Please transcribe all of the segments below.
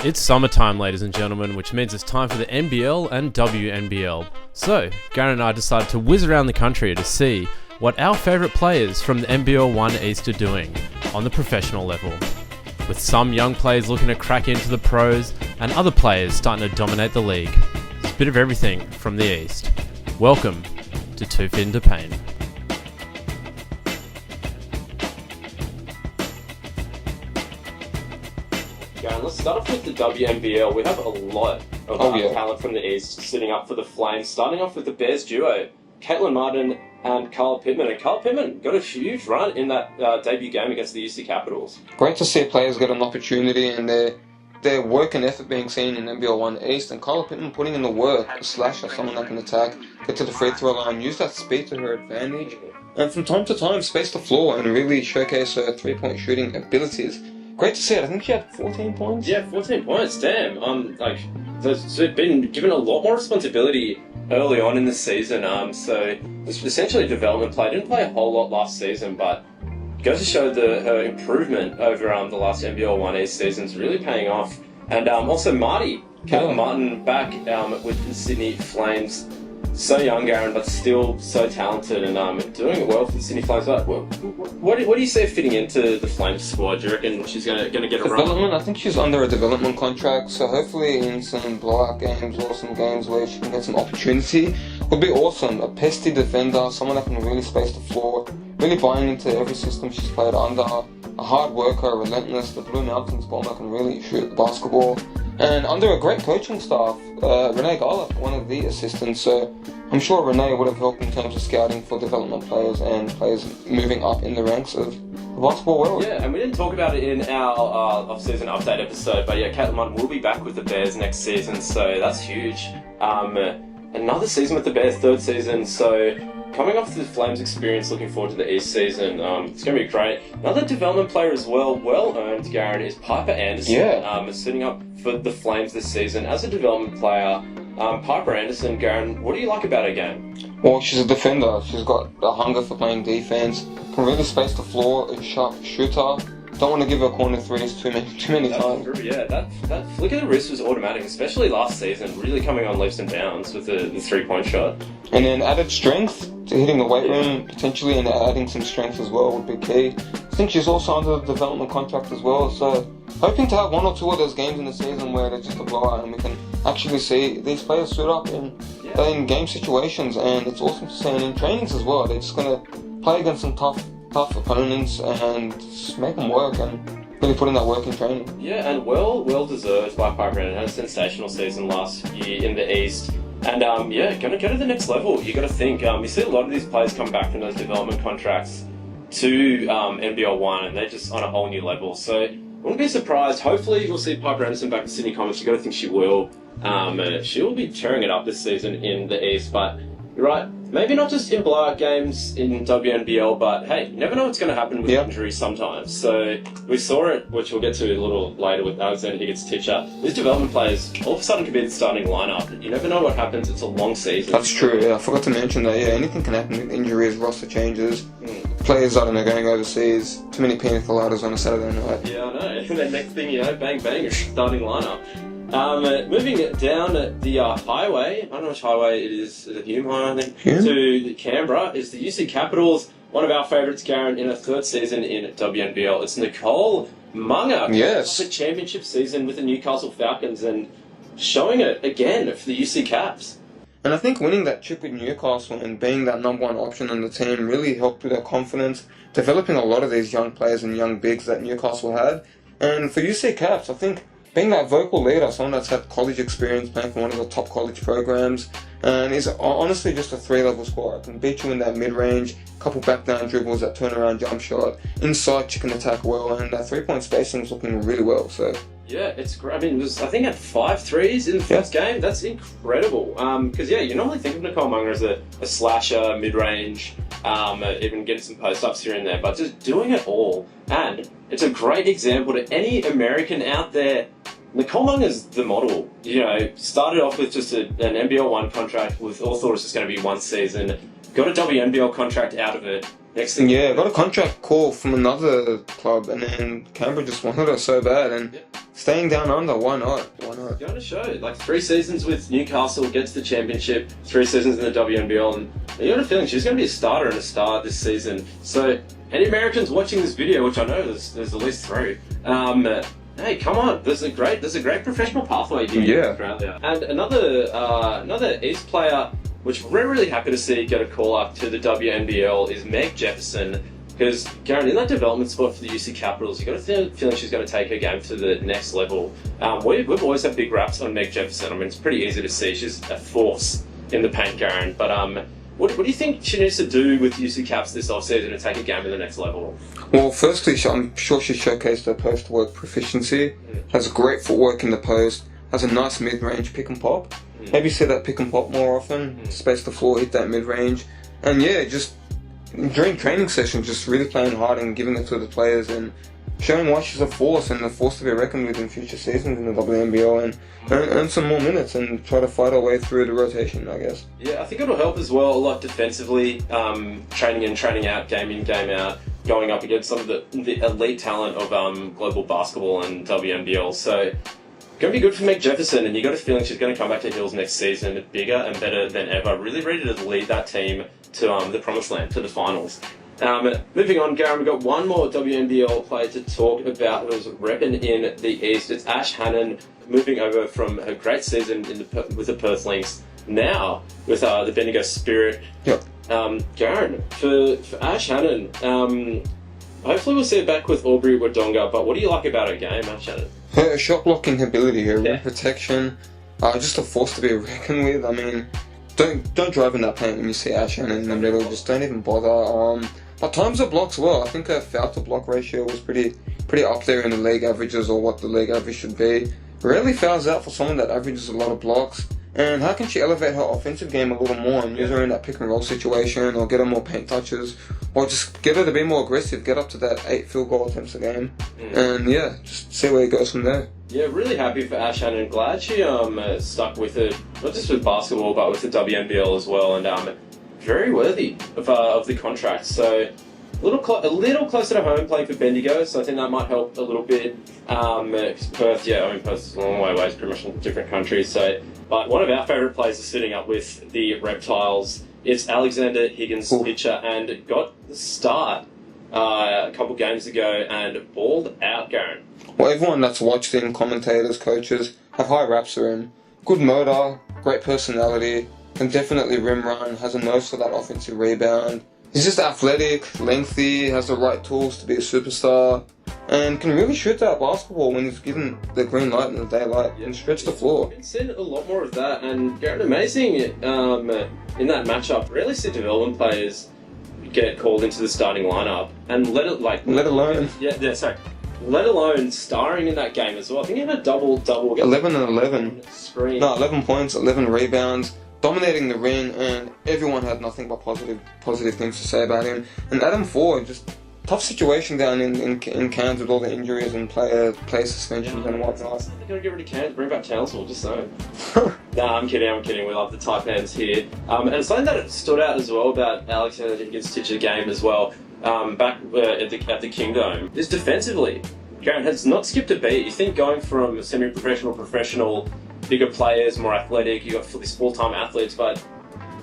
It's summertime, ladies and gentlemen, which means it's time for the NBL and WNBL. So, Garen and I decided to whiz around the country to see what our favourite players from the NBL1 East are doing on the professional level. With some young players looking to crack into the pros and other players starting to dominate the league. It's a bit of everything from the East. Welcome to Two Fin to Pain. Let's start off with the WNBL. We have a lot of talent from the East sitting up for the Flames. Starting off with the Bears duo, Caitlin Martin and Carla Pittman. And Carla Pittman got a huge run in that debut game against the UC Capitals. Great to see players get an opportunity and their work and effort being seen in NBL1 East. And Carla Pittman putting in the work, a slasher, someone that can attack, get to the free throw line, use that speed to her advantage, and from time to time space the floor and really showcase her three-point shooting abilities. Great to see it. I think she had 14 points. Yeah, 14 points. Damn. They've been given a lot more responsibility early on in the season. So it's essentially a development play. Didn't play a whole lot last season, but goes to show her improvement over the last NBL1 East season is really paying off. And also Caitlin Martin back with the Sydney Flames. So young, Garen, but still so talented and doing it well for the Sydney Flames. What do you see fitting into the Flames squad? Do you reckon she's going to get a run? I think she's under a development contract, so hopefully in some blowout games or some games where she can get some opportunity would be awesome. A pesty defender, someone that can really space the floor, really buying into every system she's played under, a hard worker, relentless, the Blue Mountains bomber can really shoot the basketball. And under a great coaching staff, Renee Garlick, one of the assistants, so I'm sure Renee would have helped in terms of scouting for development players and players moving up in the ranks of the basketball world. Yeah, and we didn't talk about it in our off-season update episode, but yeah, Caitlin Martin will be back with the Bears next season, so that's huge. Another season with the Bears, third season, so coming off the Flames experience, looking forward to the East season. It's going to be great. Another development player as well-earned, Garen, is Piper Anderson. Yeah. Sitting up for the Flames this season as a development player. Piper Anderson, Garen, what do you like about her game? Well, she's a defender. She's got a hunger for playing defense. Can really space the floor. A sharp shooter. Don't want to give her corner threes too many times. True, yeah, that flick of the wrist was automatic, especially last season. Really coming on leaps and bounds with the three-point shot. And then added strength to hitting the weight room potentially, and adding some strength as well would be key. I think she's also under the development contract as well, so hoping to have one or two of those games in the season where they're just a blowout and we can actually see these players suit up in game situations. And it's awesome to see, and in trainings as well, they're just going to play against some tough opponents and just make them work and really put in that work in training. Yeah, and well deserved by Piper Anderson. Had a sensational season last year in the East. And going to go to the next level. You got to think. You see a lot of these players come back from those development contracts to NBL1, and they're just on a whole new level. So I wouldn't be surprised. Hopefully we'll see Piper Anderson back at Sydney Comets. You got to think she will. She'll be tearing it up this season in the East. But you're right. Maybe not just in blowout games in WNBL, but hey, you never know what's going to happen with injuries sometimes. So we saw it, which we'll get to a little later with Alexander Higgins-Titsha. These development players all of a sudden could be the starting lineup. You never know what happens. It's a long season. That's true. Yeah, I forgot to mention that. Yeah, anything can happen with injuries, roster changes, players going overseas. Too many pina coladas on a Saturday night. Yeah, I know. And then next thing you know, bang bang, starting lineup. Moving down the highway, I don't know which highway it is the Hume Highway, I think, to Canberra, is the UC Capitals, one of our favourites, Garen, in her third season in WNBL. It's Nicole Munger. Yes. The championship season with the Newcastle Falcons and showing it again for the UC Caps. And I think winning that chip with Newcastle and being that number one option on the team really helped with their confidence, developing a lot of these young players and young bigs that Newcastle had. And for UC Caps, I think being that vocal leader, someone that's had college experience playing for one of the top college programs, and is honestly just a three-level scorer. Can beat you in that mid-range, couple back-down dribbles, that turnaround jump shot. Inside, she can attack well, and that three-point spacing is looking really well. So yeah, it's great. I mean, I think had 5 threes in the first game. That's incredible. Because you normally think of Nicole Munger as a slasher, mid-range, even getting some post-ups here and there, but just doing it all. And it's a great example to any American out there. Nicole Munger's the model. Started off with just an NBL1 contract with all thought it was just going to be one season. Got a WNBL contract out of it. Next thing, Yeah, got a contract call from another club, and then Canberra just wanted her so bad, and staying down under, why not? Why not? Going to show, like 3 seasons with Newcastle, gets the championship, 3 seasons in the WNBL, and you got a feeling she's going to be a starter and a star this season. So, any Americans watching this video, which I know there's at least 3, hey, come on! There's a great professional pathway here in Australia. And another East player, which we're really happy to see get a call up to the WNBL, is Meg Jefferson. Because, Karen, in that development spot for the UC Capitals, you've got a feeling she's going to take her game to the next level. We've always had big raps on Meg Jefferson. I mean, it's pretty easy to see. She's a force in the paint, Karen. But what do you think she needs to do with UC Caps this offseason to take her game to the next level? Well, firstly, I'm sure she showcased her post-work proficiency, has great footwork in the post, has a nice mid-range pick and pop. Maybe see that pick and pop more often, space the floor, hit that mid-range. And yeah, just during training sessions, just really playing hard and giving it to the players and showing why she's a force and a force to be reckoned with in future seasons in the WNBL, and earn some more minutes and try to fight our way through the rotation, I guess. Yeah, I think it'll help as well a lot defensively, training in, training out, game in, game out, going up against some of the elite talent of global basketball and WNBL. So, going to be good for Meg Jefferson, and you got a feeling she's going to come back to Hills next season bigger and better than ever, really ready to lead that team to the promised land, to the finals. Moving on, Garen, we've got one more WNBL player to talk about who's repping in the East. It's Ash Hannon, moving over from her great season with the Perth Lynx, now with the Bendigo Spirit. Yep. Garen, for Ash Hannon, hopefully we'll see her back with Aubrey Wodonga, but what do you like about her game, Ash Hannon? Her shot blocking ability, her rim protection, just a force to be reckoned with. I mean, don't drive in that paint when you see Ash Hannon in the middle. Just don't even bother. But times her blocks well. I think her foul to block ratio was pretty up there in the league averages, or what the league average should be. Rarely fouls out for someone that averages a lot of blocks. And how can she elevate her offensive game a little more and use her in that pick and roll situation, or get her more paint touches, or just get her to be more aggressive, get up to that 8 field goal attempts a game, and yeah, just see where it goes from there. Yeah, really happy for Ash Hannon. Glad she stuck with it, not just with basketball, but with the WNBL as well, and very worthy of the contract. So a little closer to home playing for Bendigo, so I think that might help a little bit. Perth, yeah, I mean Perth's a long way away, it's pretty much in different countries. So, but one of our favourite players is sitting up with the Reptiles. It's Alexander Higgins-Titsha, and got the start a couple games ago and balled out, Garen. Well, everyone that's watched him, commentators, coaches, have high raps for him. Good motor, great personality, can definitely rim run, has a nose for that offensive rebound. He's just athletic, lengthy, has the right tools to be a superstar, and can really shoot that basketball when he's given the green light and the daylight, and stretch the floor. I've been seeing a lot more of that, and Garrett, amazing in that matchup. Rarely see development players get called into the starting lineup, and let alone starring in that game as well. I think he had a double. 11 and 11. Screen. No, 11 points, 11 rebounds, dominating the ring, and everyone had nothing but positive things to say about him. And Adam Ford, just tough situation down in Cairns with all the injuries and player suspensions and whatnot. They're going to get rid of Cairns, bring back Townsville, just saying. Nah, I'm kidding. We love the tight ends here. And something that stood out as well about Alexander Higgins-Titsha game as well, back at the Kingdom, is defensively. Garen has not skipped a beat. You think going from semi-professional, professional, bigger players, more athletic, you got these full-time athletes, but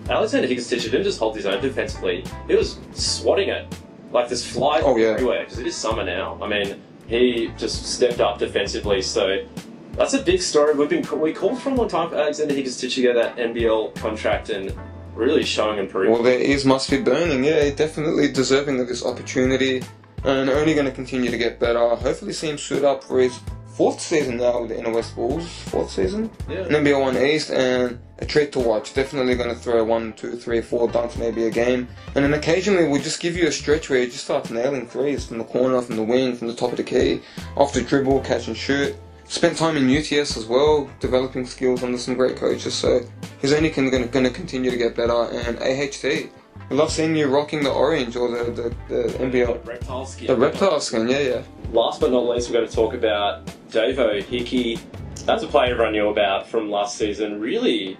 Alexander Higgins-Titsha didn't just hold his own defensively. He was swatting it. Like there's flies everywhere, because it is summer now. I mean, he just stepped up defensively, so that's a big story. We called for a long time for Alexander Higgins-Titsha to get that NBL contract, and really showing and proving. Well, their ears must be burning. Yeah, definitely deserving of this opportunity, and only going to continue to get better. Hopefully see him suit up for his 4th season now with the Inner West Bulls. 4th season? Yeah. NBL1 East, and a treat to watch. Definitely going to throw 1, 2, 3, 4 dunks maybe a game. And then occasionally we'll just give you a stretch where he just starts nailing threes from the corner, from the wing, from the top of the key, off the dribble, catch and shoot. Spent time in UTS as well, developing skills under some great coaches, so he's only going to continue to get better. And AHT, we love seeing you rocking the orange, or the NBL. The reptile skin. The reptile skin, yeah. Last but not least, we're going to talk about Davo Hickey. That's a player everyone knew about from last season. Really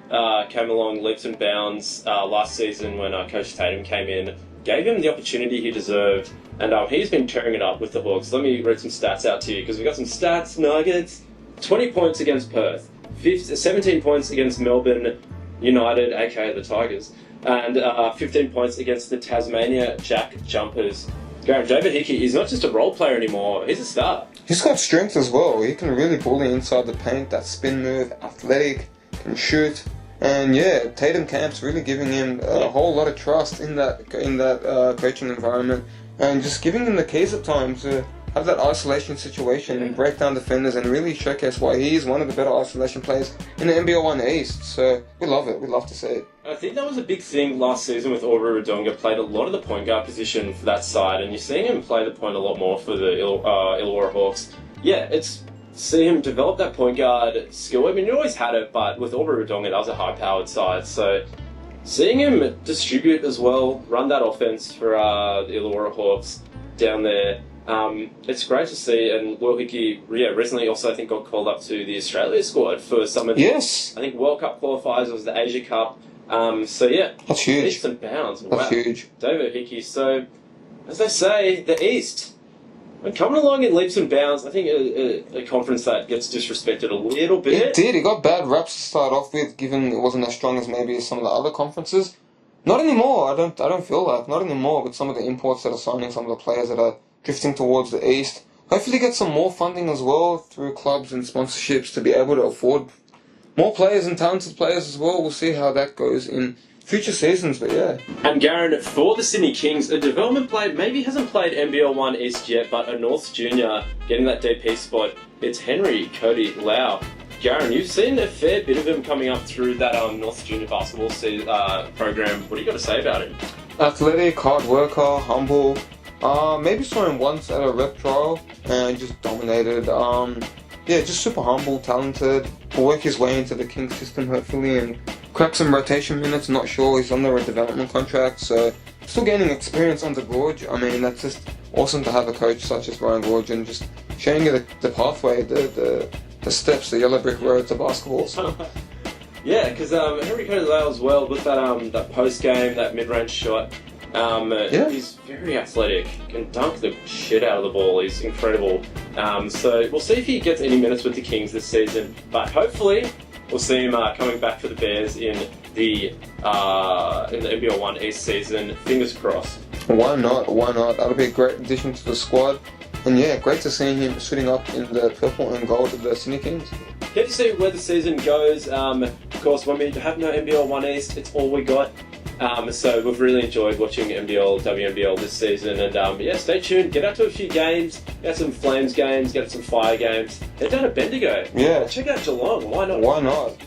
came along leaps and bounds last season when Coach Tatum came in. gave him the opportunity he deserved, and he's been tearing it up with the Hawks. Let me read some stats out to you, because we've got some stats nuggets. 20 points against Perth, 17 points against Melbourne United, aka the Tigers, and 15 points against the Tasmania Jack Jumpers. David Hickey is not just a role player anymore, he's a star. He's got strength as well. He can really bully inside the paint, that spin move, athletic, can shoot. And yeah, Tatum Camp's really giving him a whole lot of trust in that coaching environment, and just giving him the keys at times to have that isolation situation and break down defenders and really showcase why he is one of the better isolation players in the NBL1 East. So we love it. We love to see it. I think that was a big thing last season with Aubrey Wodonga. Played a lot of the point guard position for that side, and you're seeing him play the point a lot more for the Illawarra Hawks. Yeah, it's see him develop that point guard skill. I mean, he always had it, but with Aubrey Wodonga, that was a high-powered side. So seeing him distribute as well, run that offense for the Illawarra Hawks down there, it's great to see. And Will Hickey, recently also I think got called up to the Australia squad for some of the, I think World Cup qualifiers, it was the Asia Cup. So yeah, that's huge. Leaps and bounds. That's huge. David Hickey. So, as they say, the East, when coming along in leaps and bounds, I think a conference that gets disrespected a little bit. It did. It got bad raps to start off with, given it wasn't as strong as maybe some of the other conferences. Not anymore. I don't feel like not anymore. With some of the imports that are signing, some of the players that are drifting towards the East. Hopefully, get some more funding as well through clubs and sponsorships to be able to afford more players and talented players as well. We'll see how that goes in future seasons, but yeah. And Garen, for the Sydney Kings, a development player, maybe hasn't played NBL1 East yet, but a North junior getting that DP spot. It's Henry Cody Lau. Garen, you've seen a fair bit of him coming up through that North junior basketball program. What do you got to say about him? Athletic, hard worker, humble. Maybe saw him once at a rep trial and just dominated. Just super humble, talented. Will work his way into the Kings system hopefully and crack some rotation minutes. Not sure, he's under a development contract, so still gaining experience under Gorge. I mean, that's just awesome to have a coach such as Ryan Gorge and just showing you the pathway, the steps, the yellow brick road to basketball. So. Yeah, because Henry Cody Lau as well with that post game, that mid range shot. He's very athletic, can dunk the shit out of the ball, he's incredible. So we'll see if he gets any minutes with the Kings this season, but hopefully we'll see him coming back for the Bears in the NBL1 East season. Fingers crossed. Why not? That'll be a great addition to the squad. And yeah, great to see him suiting up in the purple and gold of the Sydney Kings. Get to see where the season goes. Of course, when we have no NBL1 East, it's all we got. So we've really enjoyed watching NBL, WNBL this season, and stay tuned. Get out to a few games, get some Flames games, get some Fire games. Head down to Bendigo. Yeah. Check out Geelong. Why not? Why not?